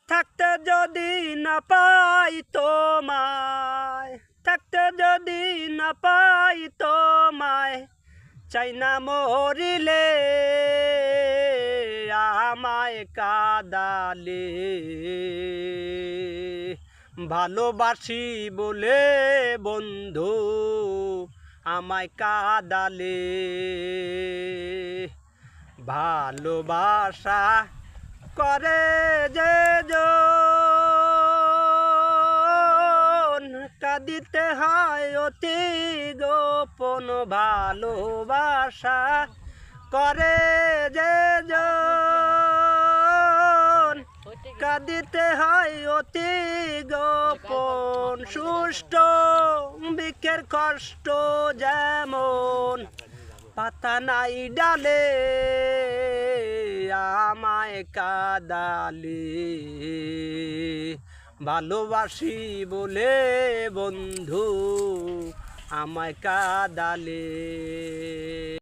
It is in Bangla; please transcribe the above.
থাকতে যদি না পাই তোমায়, থাকতে যদি না পাই তোমায়, চাই না মরিলে আমায় কাদালে। ভালোবাসি বলে বন্ধু আমায় কাদালে। ভালোবাসা করে যে জন, কাঁদিতে হয় অতি গোপন। ভালোবাসা করে যে জন, কাঁদিতে হয় অতি গোপন। সুষ্ট বৃক্ষের কষ্ট যেমন, পাতা নাই ডালে আমায় কাদালে। ভালোবাসি বলে বন্ধু আমায় কাদালে।